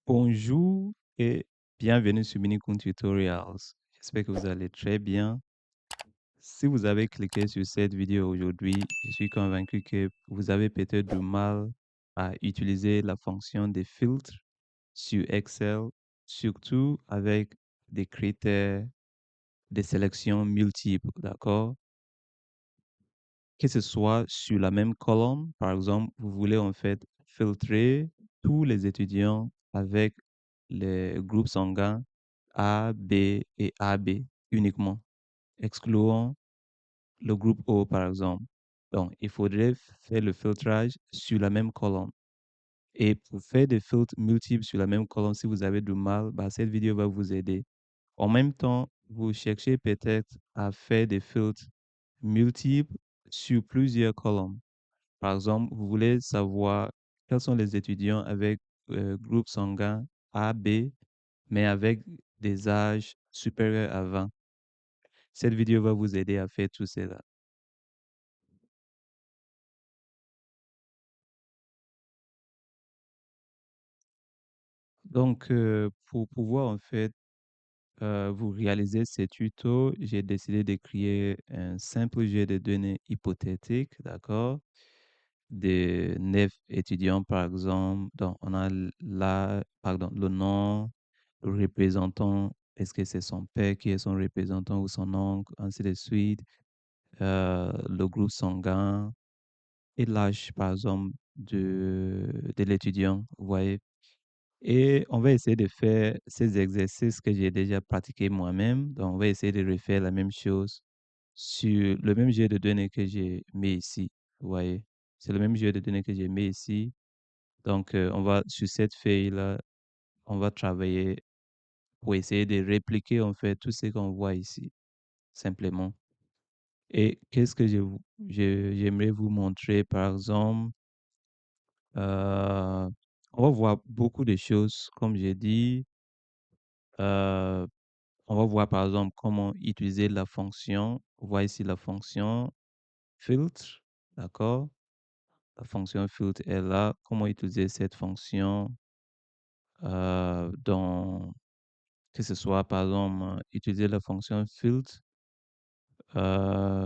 Bonjour et bienvenue sur Minikun Tutorials. J'espère que vous allez très bien. Si vous avez cliqué sur cette vidéo aujourd'hui, je suis convaincu que vous avez peut-être du mal à utiliser la fonction des filtres sur Excel, surtout avec des critères de sélection multiples, d'accord? Que ce soit sur la même colonne, par exemple, vous voulez en fait filtrer tous les étudiants avec les groupes sanguins A, B et AB uniquement, excluant le groupe O par exemple. Donc, il faudrait faire le filtrage sur la même colonne. Et pour faire des filtres multiples sur la même colonne, si vous avez du mal, bah, cette vidéo va vous aider. En même temps, vous cherchez peut-être à faire des filtres multiples sur plusieurs colonnes. Par exemple, vous voulez savoir quels sont les étudiants avec groupe sanguin A, B, mais avec des âges supérieurs à 20. Cette vidéo va vous aider à faire tout cela. Donc, pour pouvoir en fait vous réaliser ces tutos, j'ai décidé de créer un simple jeu de données hypothétique, d'accord? De 9 étudiants, par exemple. Donc, on a là, pardon, le nom, le représentant, est-ce que c'est son père qui est son représentant ou son oncle, ainsi de suite. Le groupe sanguin et l'âge, par exemple, de l'étudiant, vous voyez. Et on va essayer de faire ces exercices que j'ai déjà pratiqués moi-même. Donc, on va essayer de refaire la même chose sur le même jeu de données que j'ai mis ici. Vous voyez, c'est le même jeu de données que j'ai mis ici. Donc, on va, sur cette feuille-là, on va travailler pour essayer de répliquer, en fait, tout ce qu'on voit ici, simplement. Et qu'est-ce que j'aimerais vous montrer, par exemple, euh, on va voir beaucoup de choses, comme j'ai dit. Euh, On va voir par exemple comment utiliser la fonction. On voit ici la fonction filtre, d'accord? La fonction filtre est là. Comment utiliser cette fonction dans, que ce soit par exemple, utiliser la fonction filtre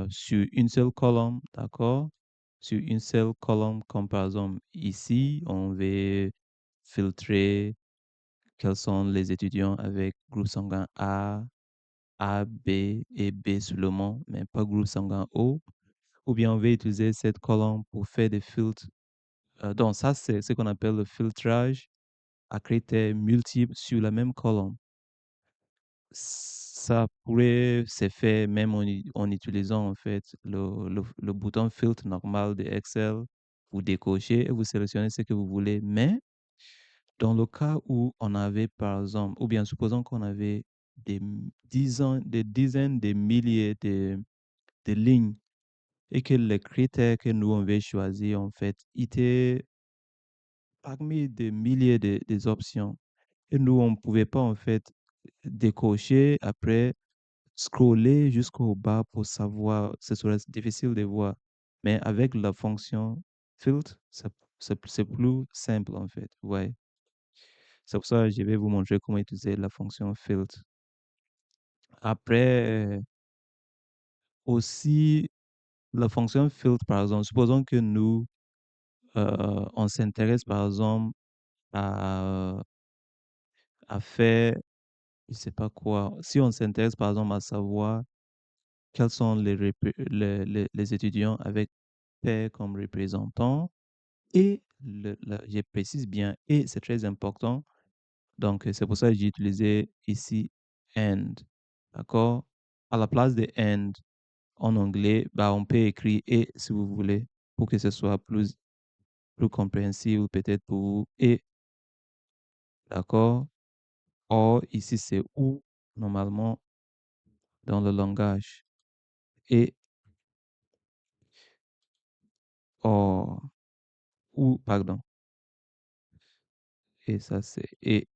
sur une seule colonne, d'accord? Sur une seule colonne, comme par exemple ici, on veut filtrer quels sont les étudiants avec groupe sanguin A, B et B seulement, mais pas groupe sanguin O. Ou bien on va utiliser cette colonne pour faire des filtres. Donc ça, c'est ce qu'on appelle le filtrage à critères multiples sur la même colonne. Ça pourrait se faire même en utilisant en fait le bouton filtre normal de Excel. Vous décochez et vous sélectionnez ce que vous voulez. Mais dans le cas où on avait par exemple, ou bien supposons qu'on avait des dizaines de milliers de lignes et que les critères que nous on veut choisir en fait étaient parmi des milliers des options. Et nous, on ne pouvait pas en fait décocher, après scroller jusqu'au bas pour savoir, ce serait difficile de voir. Mais avec la fonction filtre, c'est plus simple en fait. Ouais. C'est pour ça que je vais vous montrer comment utiliser la fonction filtre. Après, aussi, la fonction filtre, par exemple, supposons que nous, on s'intéresse par exemple à, à faire, je sais pas quoi. Si on s'intéresse par exemple à savoir quels sont les étudiants avec père comme représentant et je précise bien et, c'est très important. Donc, c'est pour ça que j'ai utilisé ici and. D'accord? À la place de and en anglais, bah, on peut écrire et si vous voulez pour que ce soit plus compréhensible peut-être pour vous. Et, d'accord? Or, ici, c'est ou, normalement, dans le langage. Et, or, ou, pardon. Et ça, c'est et.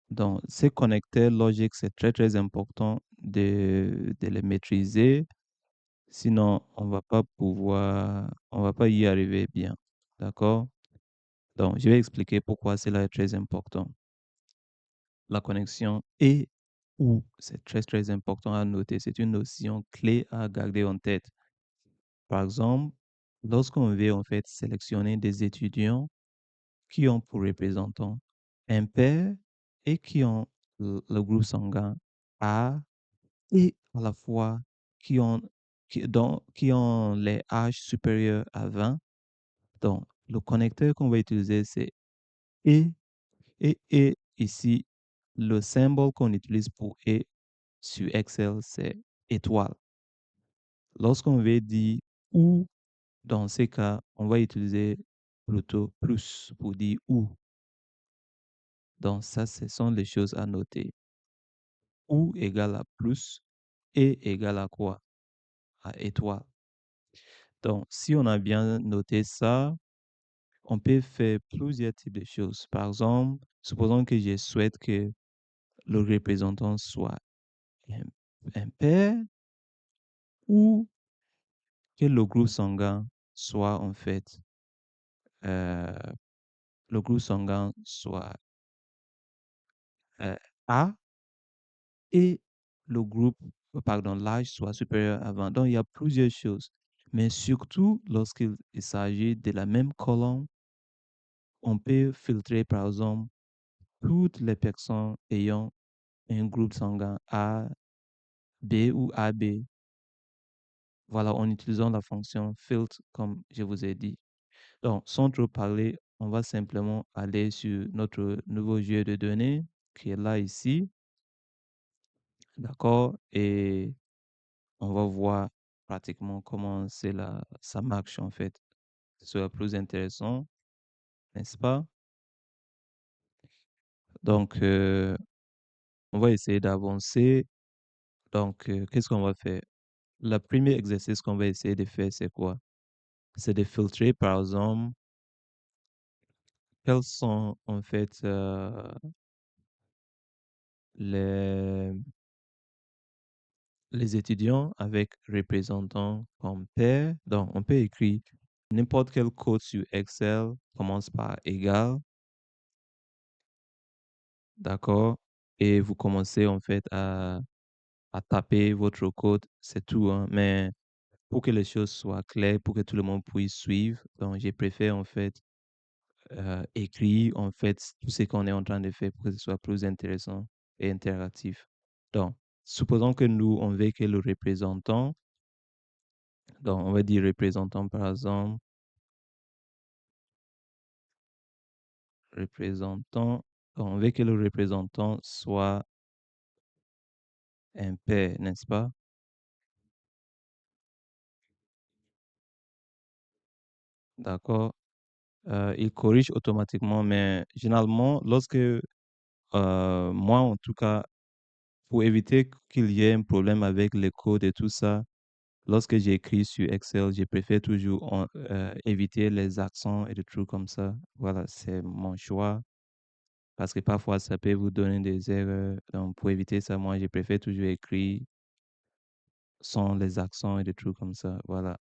Donc, ces connecteurs logiques, c'est très, très important de les maîtriser. Sinon, on va pas y arriver bien. D'accord? Donc, je vais expliquer pourquoi cela est très important. la connexion et ou. C'est très, très important à noter. C'est une notion clé à garder en tête. Par exemple, lorsqu'on veut en fait sélectionner des étudiants qui ont pour représentant un père et qui ont le groupe sanguin A et à la fois qui ont, qui ont les âges supérieurs à 20. Donc, le connecteur qu'on va utiliser, c'est et. Et ici, le symbole qu'on utilise pour et sur Excel, c'est étoile. Lorsqu'on veut dire ou, dans ces cas, on va utiliser plutôt plus pour dire ou. Donc, ça, ce sont les choses à noter. Ou égale à plus et égale à quoi? À étoile. Donc, si on a bien noté ça, on peut faire plusieurs types de choses. Par exemple, supposons que je souhaite que le représentant soit un, un père ou que le groupe sanguin soit en fait, euh, le groupe sanguin soit euh, A et le groupe, pardon, l'âge soit supérieur à 20. Donc, il y a plusieurs choses. Mais surtout, lorsqu'il s'agit de la même colonne, on peut filtrer, par exemple, toutes les personnes ayant un groupe sanguin A, B ou AB. Voilà, en utilisant la fonction filtre, comme je vous ai dit. Donc, sans trop parler, on va simplement aller sur notre nouveau jeu de données qui est là ici. D'accord? Et on va voir pratiquement comment ça marche en fait. Ce sera plus intéressant, n'est-ce pas? Donc, on va essayer d'avancer. Donc, qu'est-ce qu'on va faire? Le premier exercice qu'on va essayer de faire, c'est quoi? C'est de filtrer, par exemple, quels sont en fait les, les étudiants avec représentants comme pair. Donc, on peut écrire n'importe quel code sur Excel commence par égal, d'accord? Et vous commencez en fait à taper votre code, c'est tout, hein. Mais pour que les choses soient claires, pour que tout le monde puisse suivre, donc je préfère en fait écrire en fait tout ce qu'on est en train de faire pour que ce soit plus intéressant et interactif. Donc, supposons que nous, on veut que le représentant, donc on va dire représentant par exemple, représentant, donc on veut que le représentant soit un pair, n'est-ce pas? D'accord. Il corrige automatiquement, mais généralement, lorsque moi, en tout cas, pour éviter qu'il y ait un problème avec les codes et tout ça, lorsque j'écris sur Excel, je préfère toujours éviter les accents et des trucs comme ça. Voilà, c'est mon choix parce que parfois ça peut vous donner des erreurs. Donc, pour éviter ça, moi, je préfère toujours écrire sans les accents et des trucs comme ça. Voilà.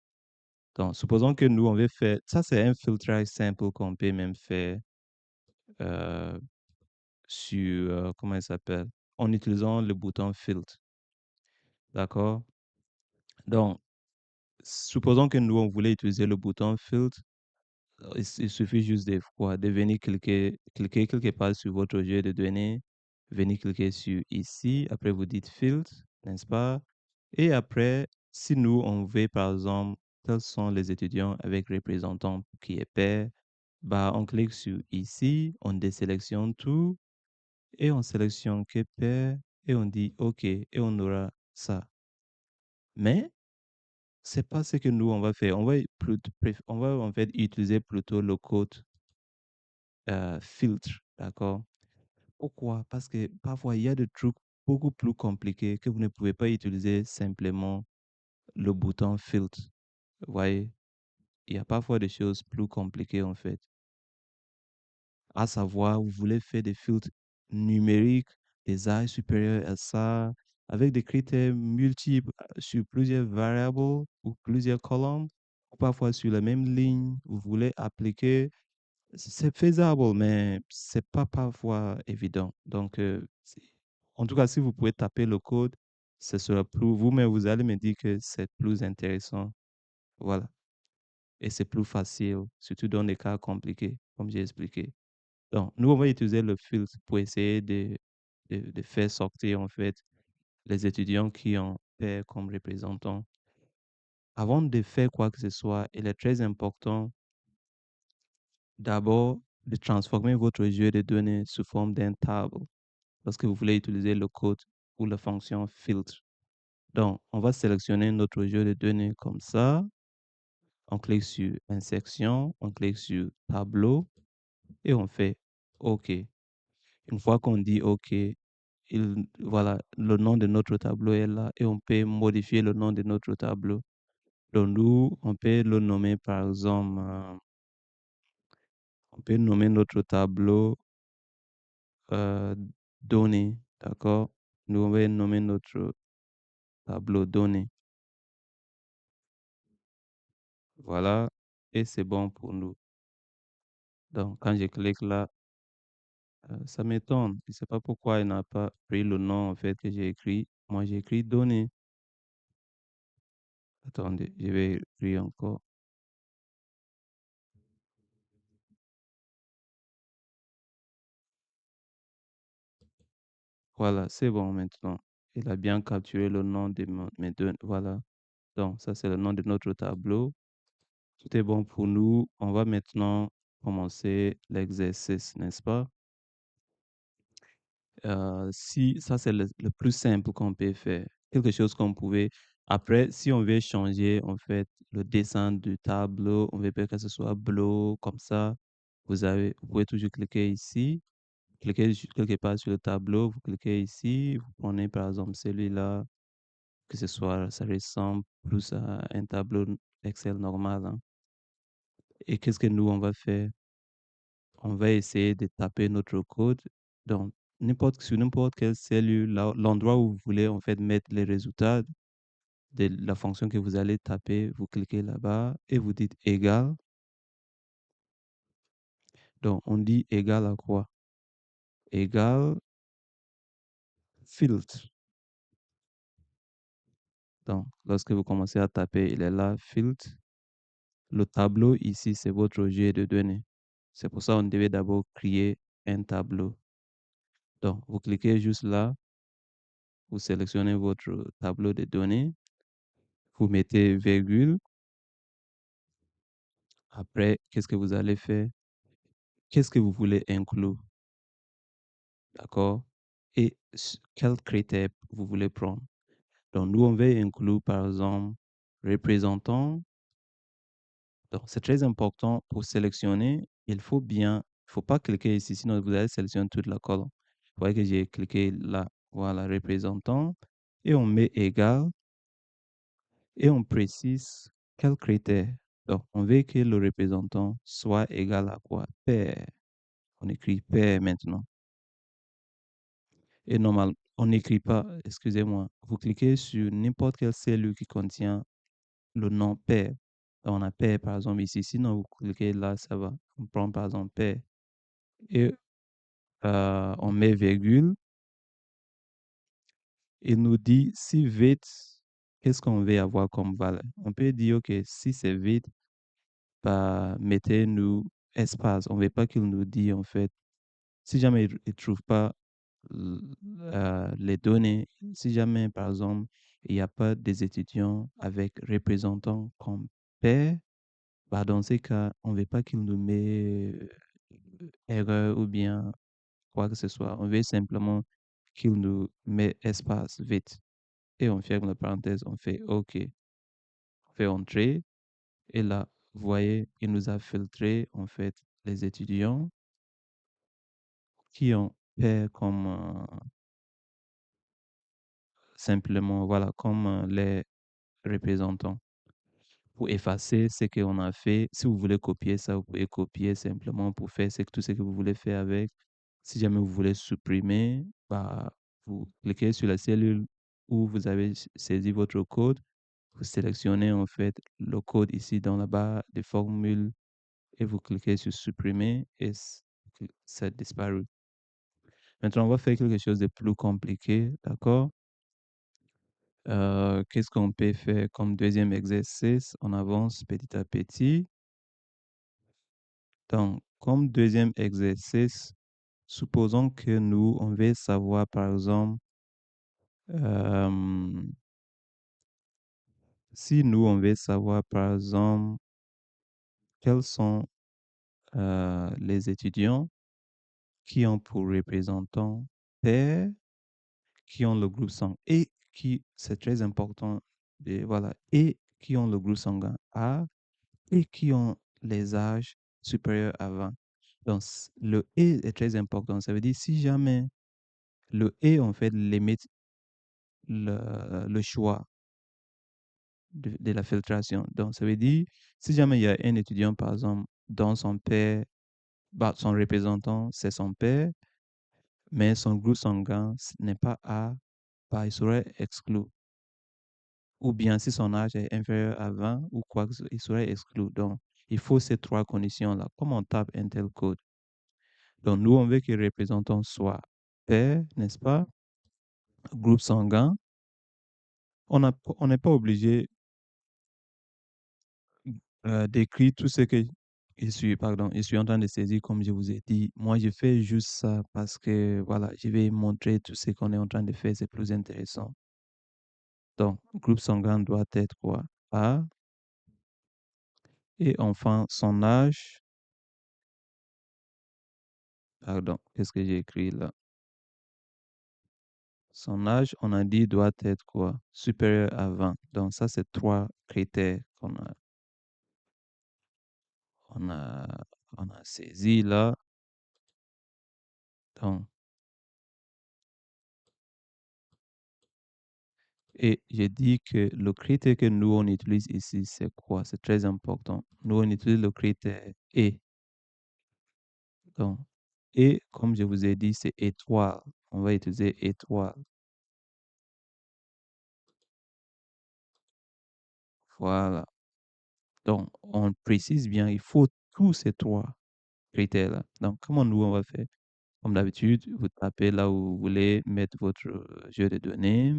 Donc, supposons que nous, on veut faire, ça c'est un filtrage simple qu'on peut même faire euh, sur, comment il s'appelle, en utilisant le bouton filtre. D'accord? Donc, supposons que nous, on voulait utiliser le bouton filtre. Il suffit juste de quoi? De venir cliquer quelque part sur votre jeu de données, venir cliquer sur ici, après vous dites filtre, n'est-ce pas? Et après, si nous, on veut par exemple, quels sont les étudiants avec représentant qui est pair, bah, on clique sur ici, on désélectionne tout et on sélectionne que pair et on dit OK et on aura ça. Mais c'est pas ce que nous, on va faire. On va en fait utiliser plutôt le code filtre, d'accord? Pourquoi? Parce que parfois, il y a des trucs beaucoup plus compliqués que vous ne pouvez pas utiliser simplement le bouton filtre. Vous voyez? Il y a parfois des choses plus compliquées en fait. À savoir, vous voulez faire des filtres numériques, des âges supérieurs à ça, avec des critères multiples sur plusieurs variables ou plusieurs colonnes, ou parfois sur la même ligne, vous voulez appliquer. C'est faisable, mais c'est pas parfois évident. Donc, Si- En tout cas, si vous pouvez taper le code, ce sera plus, vous-même, vous allez me dire que c'est plus intéressant. Voilà. Et c'est plus facile, surtout dans des cas compliqués, comme j'ai expliqué. Donc, nous, on va utiliser le filtre pour essayer de faire sortir, en fait, les étudiants qui ont pair comme représentants. Avant de faire quoi que ce soit, il est très important d'abord de transformer votre jeu de données sous forme d'un table lorsque vous voulez utiliser le code ou la fonction filtre. Donc, on va sélectionner notre jeu de données comme ça. On clique sur Insertion, on clique sur Tableau et on fait OK. Une fois qu'on dit OK, voilà, le nom de notre tableau est là et on peut modifier le nom de notre tableau. Donc, nous, on peut le nommer par exemple, on peut nommer notre tableau euh, données, d'accord? Nous, on va nommer notre tableau données. Voilà, et c'est bon pour nous. Donc, quand je clique là, ça m'étonne. Je ne sais pas pourquoi il n'a pas pris le nom en fait que j'ai écrit. Moi, j'ai écrit données. Attendez, je vais écrire encore. Voilà, c'est bon maintenant. Il a bien capturé le nom de mes données. Voilà. Donc, ça, c'est le nom de notre tableau. Tout est bon pour nous. On va maintenant commencer l'exercice, n'est-ce pas? Si ça, c'est le plus simple qu'on peut faire. Quelque chose qu'on pouvait. Après, si on veut changer, en fait, le dessin du tableau, on veut pas que ce soit bleu, comme ça. Vous pouvez toujours cliquer ici, cliquez quelque part sur le tableau, vous cliquez ici, vous prenez par exemple celui-là, que ce soit, ça ressemble plus à un tableau Excel normal, hein. Et qu'est-ce que nous, on va faire? On va essayer de taper notre code dans sur n'importe quelle cellule, l'endroit où vous voulez en fait mettre les résultats de la fonction que vous allez taper. Vous cliquez là-bas et vous dites égal. Donc, on dit égal à quoi? Égal filtre. Donc, lorsque vous commencez à taper, il est là, filtre. Le tableau ici, c'est votre jeu de données. C'est pour ça qu'on devait d'abord créer un tableau. Donc, vous cliquez juste là, vous sélectionnez votre tableau de données, vous mettez virgule. Après, qu'est-ce que vous allez faire? Qu'est-ce que vous voulez inclure? D'accord? Et quels critères vous voulez prendre? Donc, nous, on va inclure, par exemple, représentant. Donc, c'est très important pour sélectionner. Il faut pas cliquer ici, sinon vous allez sélectionner toute la colonne. Vous voyez que j'ai cliqué là, voilà, représentant, et on met égal, et on précise quels critères. Donc, on veut que le représentant soit égal à quoi? Pair. On écrit pair maintenant. Et normal, on n'écrit pas, excusez-moi, vous cliquez sur n'importe quelle cellule qui contient le nom pair. On a pair par exemple ici, sinon vous cliquez là, ça va. On prend par exemple pair. Et on met virgule. Il nous dit si vide, qu'est-ce qu'on veut avoir comme valeur? On peut dire, OK, si c'est vide, bah, mettez-nous espace. On ne veut pas qu'il nous dise en fait. Si jamais il ne trouve pas les données, si jamais, par exemple, il n'y a pas des étudiants avec représentants comme pair, bah, dans ces cas, on ne veut pas qu'il nous met erreur ou bien quoi que ce soit. On veut simplement qu'il nous met espace vite. Et on ferme la parenthèse, on fait OK. On fait entrer. Et là, vous voyez, il nous a filtré en fait les étudiants qui ont pair comme simplement, voilà, comme les représentants. Pour effacer ce qu'on a fait, si vous voulez copier ça, vous pouvez copier simplement pour faire tout ce que vous voulez faire avec. Si jamais vous voulez supprimer, bah, vous cliquez sur la cellule où vous avez saisi votre code, vous sélectionnez en fait le code ici dans la barre de formule et vous cliquez sur supprimer et ça disparaît. Maintenant, on va faire quelque chose de plus compliqué, d'accord? Qu'est-ce qu'on peut faire comme deuxième exercice? On avance petit à petit. Donc, comme deuxième exercice, supposons que nous, on veut savoir, par exemple, euh, si nous, on veut savoir, par exemple, quels sont les étudiants qui ont pour représentant père, qui ont le groupe sanguin et qui, c'est très important, voilà, et qui ont le groupe sanguin A et qui ont les âges supérieurs à 20. Donc, le et est très important. Ça veut dire si jamais le et, en fait, limite le choix de la filtration. Donc, ça veut dire si jamais il y a un étudiant, par exemple, dont son père, bah, son représentant, c'est son père, mais son groupe sanguin n'est pas A, bah, il serait exclu. Ou bien si son âge est inférieur à 20 ou quoi, il serait exclu. Donc, il faut ces trois conditions-là. Comment on tape un tel code? Donc, nous, on veut que le représentant soit père, n'est-ce pas? Groupe sanguin. On n'est pas obligé d'écrire tout ce que je suis en train de saisir, comme je vous ai dit. Moi, je fais juste ça parce que, voilà, je vais montrer tout ce qu'on est en train de faire, c'est plus intéressant. Donc, groupe sanguin doit être quoi? A. Et enfin, son âge, pardon, qu'est-ce que j'ai écrit là? Son âge, on a dit, doit être quoi? Supérieur à 20. Donc, ça, c'est trois critères on a, on a saisi là. Donc, et j'ai dit que le critère que nous, on utilise ici, c'est quoi? C'est très important. Nous, on utilise le critère et. Donc, et, comme je vous ai dit, c'est étoile. On va utiliser étoile. Voilà. Donc, on précise bien, il faut tous ces trois critères-là. Donc, comment nous, on va faire? Comme d'habitude, vous tapez là où vous voulez mettre votre jeu de données.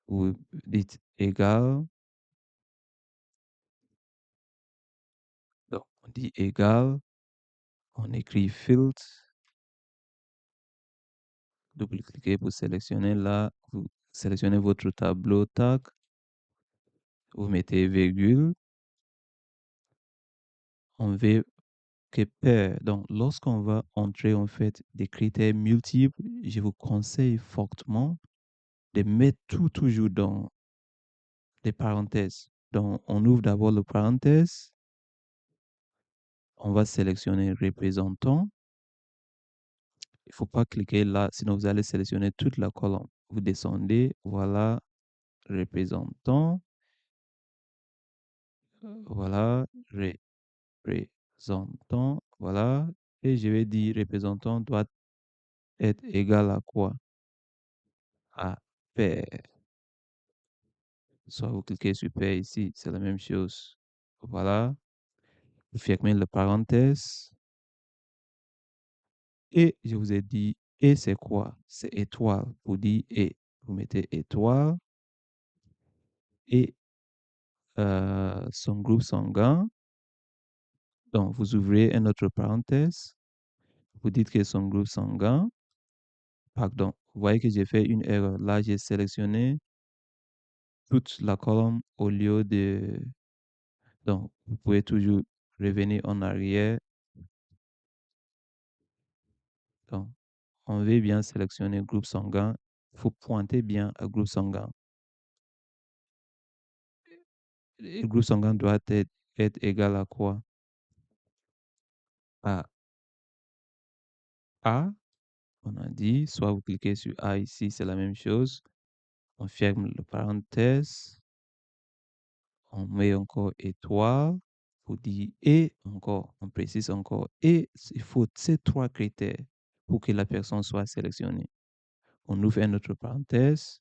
Vous dites égal. Donc, on dit égal. On écrit filtre. Double-cliquez pour sélectionner là. Vous sélectionnez votre tableau. Tac. Vous mettez virgule. On veut que pair. Donc, lorsqu'on va entrer en fait des critères multiples, je vous conseille fortement de mettre tout toujours dans des parenthèses. Donc, on ouvre d'abord le parenthèse. On va sélectionner représentant. Il ne faut pas cliquer là, sinon vous allez sélectionner toute la colonne. Vous descendez, voilà, représentant, voilà, représentant, voilà, et je vais dire représentant doit être égal à quoi? À pair. Soit vous cliquez sur pair ici, c'est la même chose. Voilà, vous fermez la parenthèse, et je vous ai dit, et c'est quoi? C'est étoile. Vous dites et. Vous mettez étoile et son groupe sanguin. Donc, vous ouvrez une autre parenthèse. Vous dites que son groupe sanguin. Pardon, vous voyez que j'ai fait une erreur. Là, j'ai sélectionné toute la colonne au lieu de... Donc, vous pouvez toujours revenir en arrière. Donc, on veut bien sélectionner groupe sanguin. Il faut pointer bien à groupe sanguin. Le groupe sanguin doit être égal à quoi? À A. On a dit, soit vous cliquez sur A ici, c'est la même chose. On ferme la parenthèse. On met encore étoile pour dire et encore, on précise encore et il faut ces trois critères pour que la personne soit sélectionnée. On ouvre une autre parenthèse,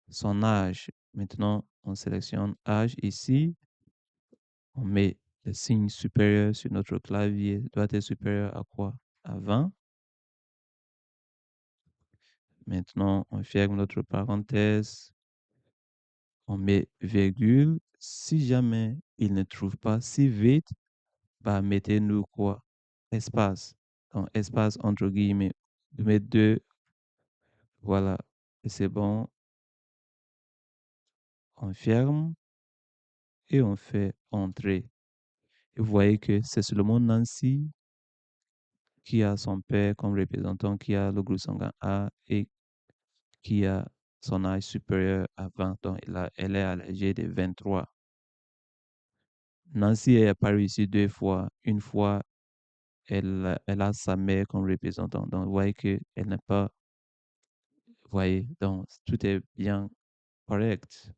son âge. Maintenant, on sélectionne âge ici. On met le signe supérieur sur notre clavier. Doit être supérieur à quoi? À 20. Maintenant, on ferme notre parenthèse, on met virgule. Si jamais il ne trouve pas si vite, bah, mettez-nous quoi? Espace. Donc, espace entre guillemets. Vous mettez deux, voilà. Et c'est bon. On ferme et on fait entrer. Et vous voyez que c'est seulement Nancy qui a son père comme représentant, qui a le groupe sanguin A et qui a son âge supérieur à 20 ans. Elle est à l'âge de 23. Nancy est apparue ici deux fois. Une fois, elle a sa mère comme représentant. Donc, vous voyez qu'elle n'est pas, vous voyez, donc tout est bien correct.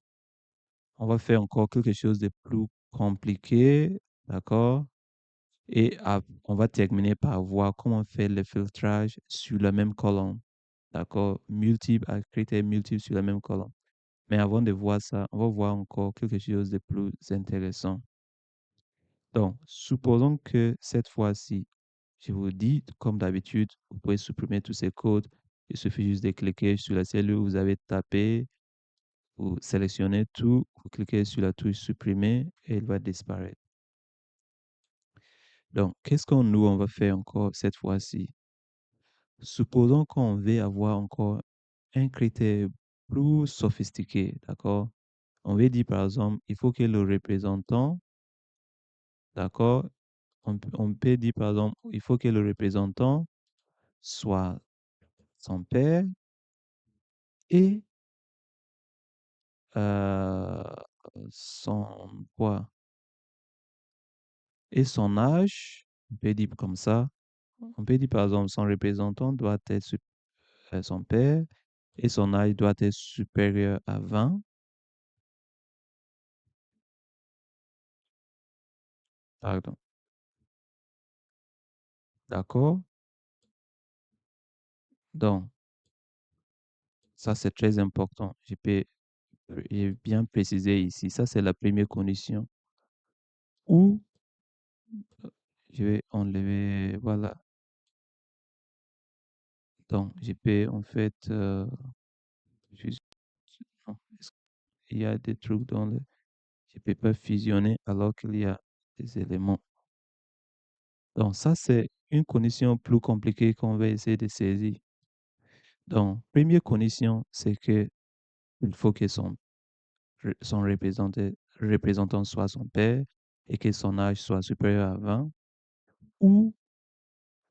On va faire encore quelque chose de plus compliqué, d'accord? Et on va terminer par voir comment faire le filtrage sur la même colonne, d'accord? Multiple, à critères multiples sur la même colonne. Mais avant de voir ça, on va voir encore quelque chose de plus intéressant. Donc, supposons que cette fois-ci, je vous dis, comme d'habitude, vous pouvez supprimer tous ces codes. Il suffit juste de cliquer sur la cellule où vous avez tapé, vous sélectionnez tout, vous cliquez sur la touche supprimer et il va disparaître. Donc, qu'est-ce qu'on nous, on va faire encore cette fois-ci? Supposons qu'on veut avoir encore un critère plus sophistiqué, d'accord? On veut dire par exemple, il faut que le représentant, d'accord? On peut dire par exemple, il faut que le représentant soit son père et euh, son quoi? Et son âge, on peut dire comme ça. On peut dire par exemple, son représentant doit être son père et son âge doit être supérieur à 20. Pardon. D'accord? Donc, ça c'est très important. J'ai bien précisé ici. Ça c'est la première condition. Ou je vais enlever, voilà. Donc, je peux en fait juste, non, il y a des trucs dans le, je peux pas fusionner alors qu'il y a des éléments. Donc, ça c'est une condition plus compliquée qu'on va essayer de saisir. Donc, première condition, c'est que il faut que son représentant soit son père et que son âge soit supérieur à 20 ou,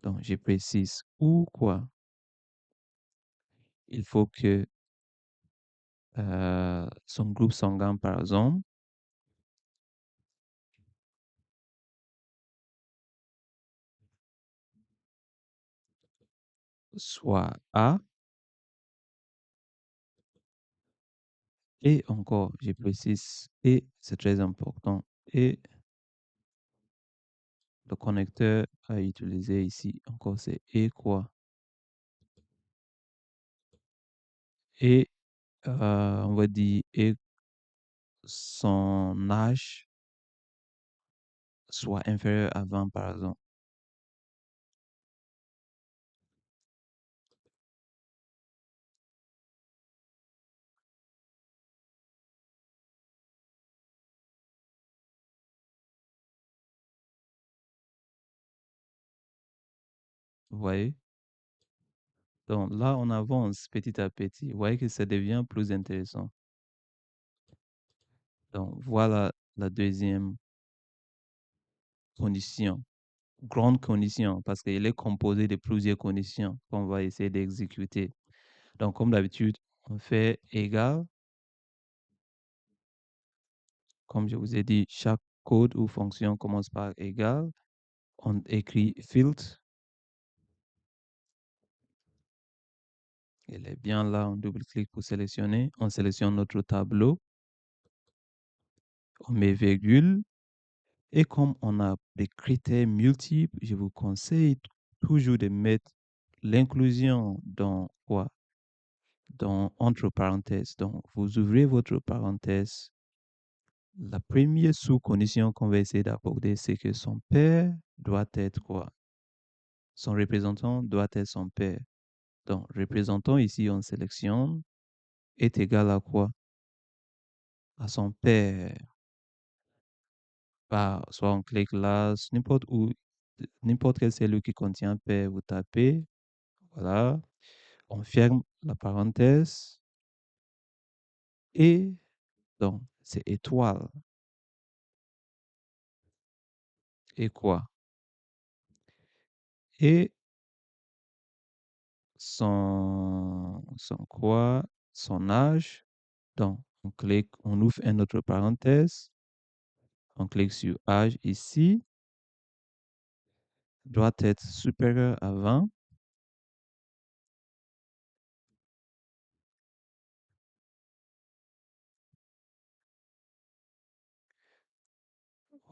donc je précise, ou quoi? Il faut que son groupe sanguin, par exemple, soit A et encore, je précise, et c'est très important, et le connecteur à utiliser ici, encore c'est et quoi? Et on va dire et son âge soit inférieur à 20 par exemple. Vous voyez? Donc là, on avance petit à petit. Vous voyez que ça devient plus intéressant. Donc voilà la deuxième condition, grande condition, parce qu'elle est composée de plusieurs conditions qu'on va essayer d'exécuter. Donc comme d'habitude, on fait égal. Comme je vous ai dit, chaque code ou fonction commence par égal. On écrit filtre. Elle est bien là, on double-clique pour sélectionner. On sélectionne notre tableau. On met virgule. Et comme on a des critères multiples, je vous conseille toujours de mettre l'inclusion dans quoi? Dans entre parenthèses. Donc, vous ouvrez votre parenthèse. La première sous-condition qu'on va essayer d'aborder, c'est que son père doit être quoi? Son représentant doit être son père. Donc, représentant ici, on sélectionne, est égal à quoi? À son père. Bah, soit on clique là, n'importe où, n'importe quelle cellule qui contient père, vous tapez, voilà. On ferme la parenthèse et donc, c'est étoile. Et quoi? Et son quoi? Son âge. Donc, on clique, on ouvre une autre parenthèse, on clique sur âge ici, doit être supérieur à 20.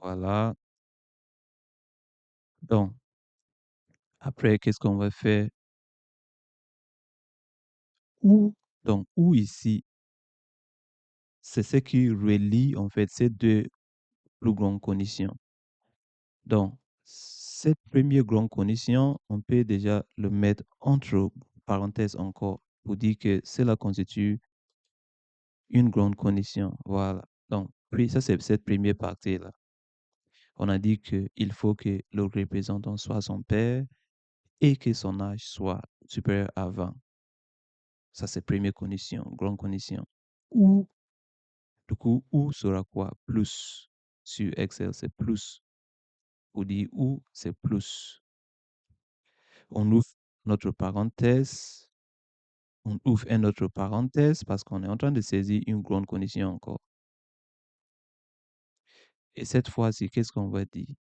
Voilà. Donc, après, qu'est-ce qu'on va faire? Ou, donc, ou ici, c'est ce qui relie en fait ces deux plus grandes conditions. Donc, cette première grande condition, on peut déjà le mettre entre parenthèses encore pour dire que cela constitue une grande condition. Voilà. Donc, puis ça, c'est cette première partie-là. On a dit qu'il faut que le représentant soit son père et que son âge soit supérieur à 20. Ça, c'est première condition, grande condition. Ou, du coup, ou sera quoi? Plus. Sur Excel, c'est plus. Pour dire ou, c'est plus. On ouvre notre parenthèse. On ouvre une autre parenthèse parce qu'on est en train de saisir une grande condition encore. Et cette fois-ci, qu'est-ce qu'on va dire?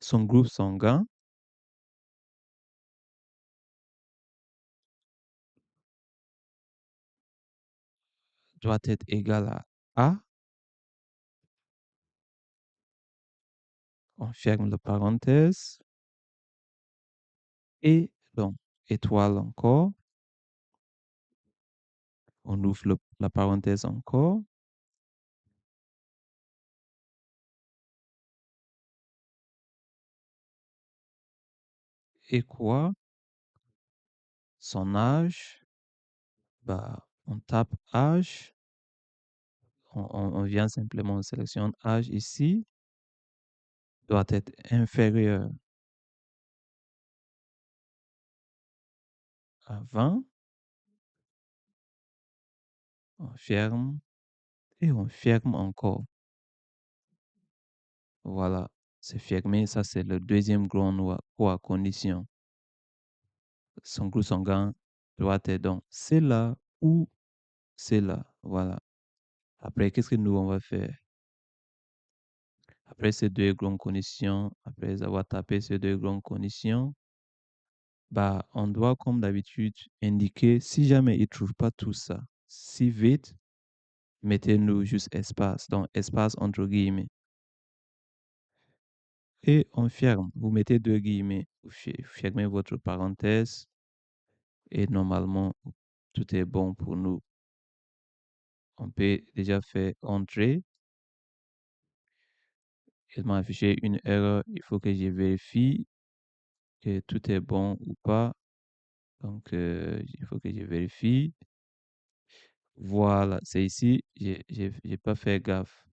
Son groupe sanguin doit être égal à A. On ferme la parenthèse. Et donc, étoile encore. On ouvre la parenthèse encore. Et quoi? Son âge. Bah, on tape âge. On vient simplement, on sélectionne âge ici. Doit être inférieur à 20. On ferme et on ferme encore. Voilà, c'est fermé. Ça, c'est le deuxième grand noir ou à condition. Son groupe sanguin doit être donc c'est là ou c'est là. Voilà. Après, qu'est-ce que nous, on va faire? Après ces deux grandes conditions, après avoir tapé ces deux grandes conditions, bah, on doit, comme d'habitude, indiquer si jamais il ne trouve pas tout ça si vite, mettez-nous juste espace, donc espace entre guillemets. Et on ferme. Vous mettez deux guillemets. Vous fermez votre parenthèse et normalement, tout est bon pour nous. On peut déjà faire entrer. Il m'a affiché une erreur. Il faut que je vérifie que tout est bon ou pas. Donc, il faut que je vérifie. Voilà, c'est ici. J'ai pas fait gaffe.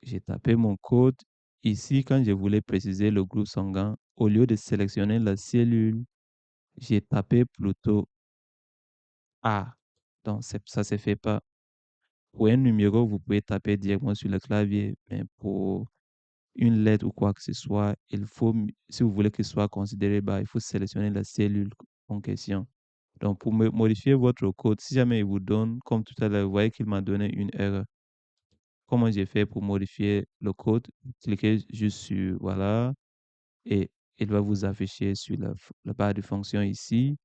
J'ai tapé mon code. Ici, quand je voulais préciser le groupe sanguin, au lieu de sélectionner la cellule, j'ai tapé plutôt A. Donc, ça ne se fait pas. Pour un numéro, vous pouvez taper directement sur le clavier, mais pour une lettre ou quoi que ce soit, il faut, si vous voulez que ce soit considéré, bah, il faut sélectionner la cellule en question. Donc, pour modifier votre code, si jamais il vous donne, comme tout à l'heure, vous voyez qu'il m'a donné une erreur. Comment j'ai fait pour modifier le code? Cliquez juste sur, voilà, et il va vous afficher sur la barre de fonction ici.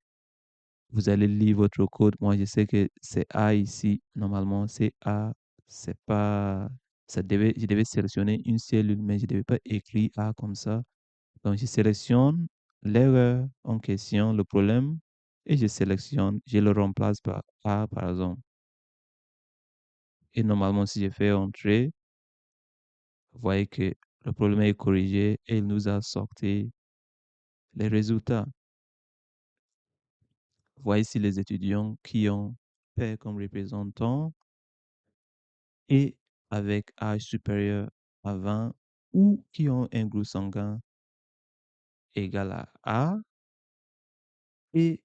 Vous allez lire votre code. Moi, je sais que c'est A ici. Normalement, c'est A. C'est pas, je devais sélectionner une cellule, mais je ne devais pas écrire A comme ça. Donc, je sélectionne l'erreur en question, le problème, et je le remplace par A, par exemple. Et normalement, si je fais entrer, vous voyez que le problème est corrigé et il nous a sorti les résultats. Voyez ici les étudiants qui ont P comme représentant et avec âge supérieur à 20 ou qui ont un groupe sanguin égal à A et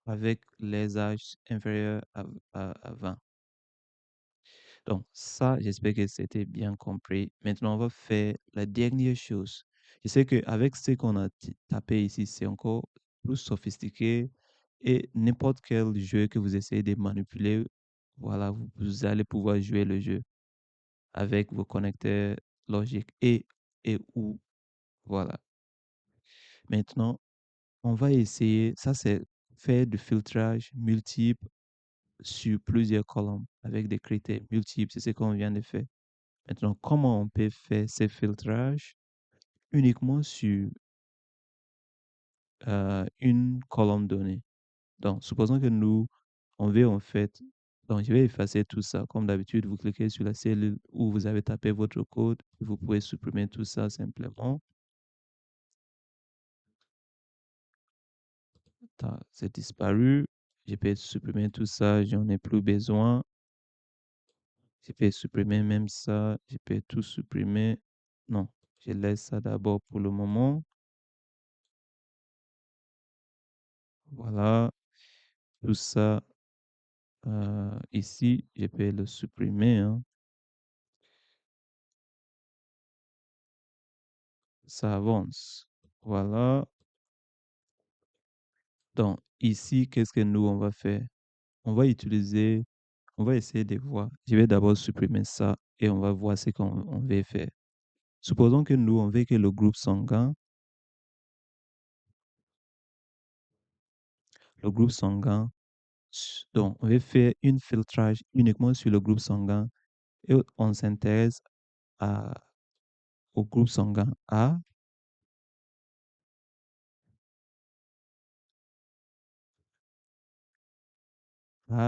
avec les âges inférieurs à 20. Donc, ça, j'espère que c'était bien compris. Maintenant, on va faire la dernière chose. Je sais qu'avec ce qu'on a tapé ici, c'est encore plus sophistiqué et n'importe quel jeu que vous essayez de manipuler, voilà, vous allez pouvoir jouer le jeu avec vos connecteurs logiques et ou, voilà. Maintenant, on va essayer, ça c'est faire du filtrage multiple sur plusieurs colonnes avec des critères multiples, c'est ce qu'on vient de faire. Maintenant, comment on peut faire ces filtrages uniquement sur une colonne donnée? Donc, supposons que nous, on veut en fait, donc je vais effacer tout ça. Comme d'habitude, vous cliquez sur la cellule où vous avez tapé votre code, vous pouvez supprimer tout ça simplement. C'est disparu. Je peux supprimer tout ça, j'en ai plus besoin. Je peux supprimer même ça, je peux tout supprimer. Non, je laisse ça d'abord pour le moment. Voilà, tout ça ici, je peux le supprimer, hein. Ça avance. Voilà. Donc, ici, qu'est-ce que nous, on va faire? On va utiliser, on va essayer de voir. Je vais d'abord supprimer ça et on va voir ce qu'on veut faire. Supposons que nous, on veut que le groupe sanguin, le groupe sanguin, donc, on veut faire une filtrage uniquement sur le groupe sanguin et on s'intéresse à- au groupe sanguin A,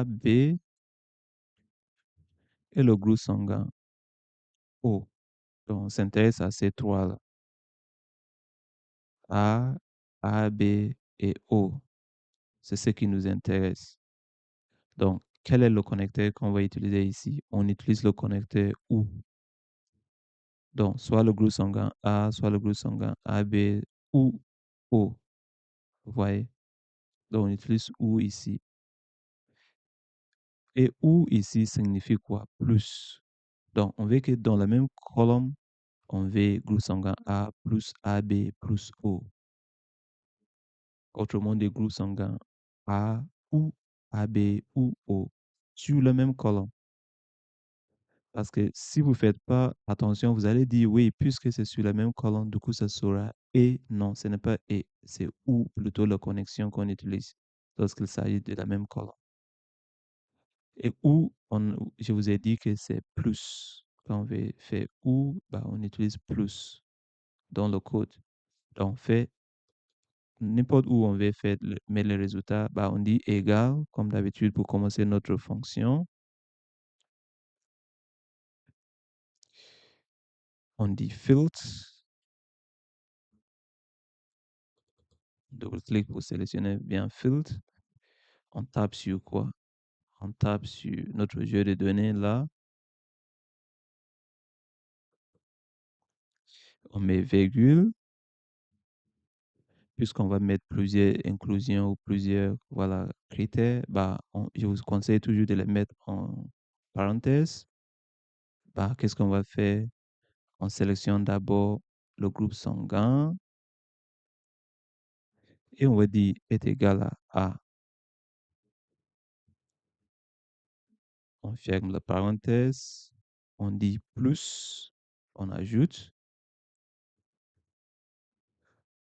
B et le groupe sanguin O. Donc, on s'intéresse à ces trois-là. A, A, B et O. C'est ce qui nous intéresse. Donc, quel est le connecteur qu'on va utiliser ici? On utilise le connecteur OU. Donc, soit le groupe sanguin A, soit le groupe sanguin AB ou O. Vous voyez? Donc, on utilise OU ici. Et OU ici signifie quoi? Plus. Donc, on veut que dans la même colonne, on veut groupe sanguin A plus AB plus O. Autrement, des groupes sanguins A ou AB ou O sur le même colonne. Parce que si vous ne faites pas attention, vous allez dire oui, puisque c'est sur la même colonne, du coup, ça sera et. Non, ce n'est pas et, c'est ou plutôt la connexion qu'on utilise lorsqu'il s'agit de la même colonne. Et ou, je vous ai dit que c'est plus. Quand on veut faire ou, bah, on utilise plus dans le code. Donc, on fait n'importe où on veut faire, mettre le résultat, bah, on dit égal, comme d'habitude, pour commencer notre fonction. On dit filtre, double-clic pour sélectionner bien filtre. On tape sur quoi? On tape sur notre jeu de données là. On met virgule, puisqu'on va mettre plusieurs inclusions ou plusieurs voilà, critères, bah, je vous conseille toujours de les mettre en parenthèse. Bah, qu'est-ce qu'on va faire? On sélectionne d'abord le groupe sanguin et on va dire est égal à A. On ferme la parenthèse, on dit plus, on ajoute,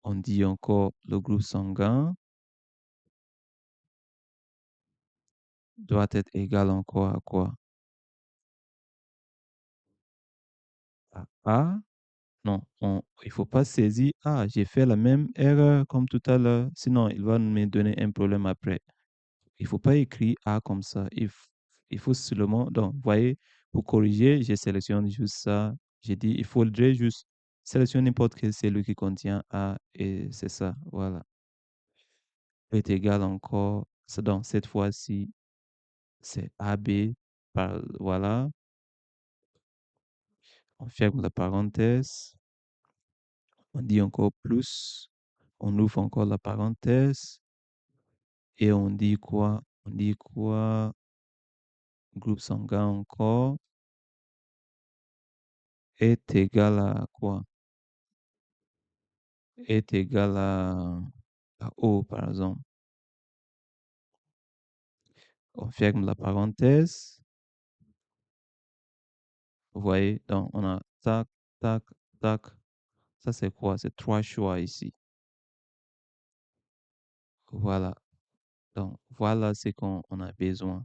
on dit encore le groupe sanguin doit être égal encore à quoi? À A. Non, il ne faut pas saisir. Ah, j'ai fait la même erreur comme tout à l'heure. Sinon, il va me donner un problème après. Il ne faut pas écrire A comme ça. Il faut seulement. Donc, vous voyez, pour corriger, je sélectionne juste ça. J'ai dit, il faudrait juste sélectionnez n'importe quelle cellule qui contient A et c'est ça, voilà. Est égal encore, donc cette fois-ci, c'est AB, voilà. On ferme la parenthèse, on dit encore plus, on ouvre encore la parenthèse et on dit quoi? On dit quoi? Groupe sanguin encore est égal à quoi? Est égal à O, par exemple. On ferme la parenthèse. Vous voyez, donc on a tac, tac, tac. Ça, c'est quoi? C'est trois choix ici. Voilà. Donc, voilà ce qu'on a besoin.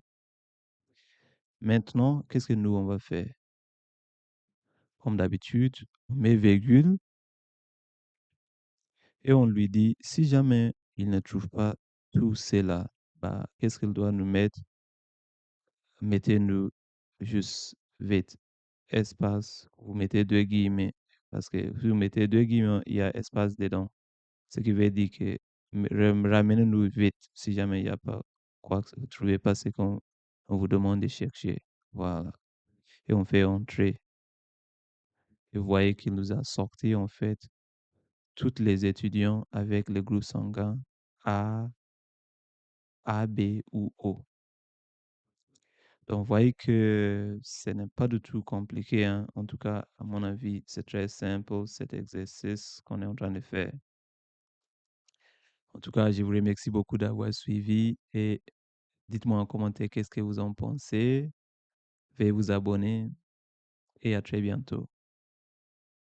Maintenant, qu'est-ce que nous, on va faire? Comme d'habitude, on met virgule et on lui dit, si jamais il ne trouve pas tout cela, bah, qu'est-ce qu'il doit nous mettre? Mettez-nous juste vite, espace, vous mettez deux guillemets, parce que si vous mettez deux guillemets, il y a espace dedans. Ce qui veut dire que ramenez-nous vite si jamais il n'y a pas quoi que vous ne trouvez pas ce qu'on on vous demande de chercher. Voilà. Et on fait entrer. Et vous voyez qu'il nous a sorti en fait tous les étudiants avec le groupe sanguin A, A, B ou O. Donc, vous voyez que ce n'est pas du tout compliqué, hein. En tout cas, à mon avis, c'est très simple cet exercice qu'on est en train de faire. En tout cas, je vous remercie beaucoup d'avoir suivi et dites-moi en commentaire qu'est-ce que vous en pensez. Veuillez vous abonner et à très bientôt.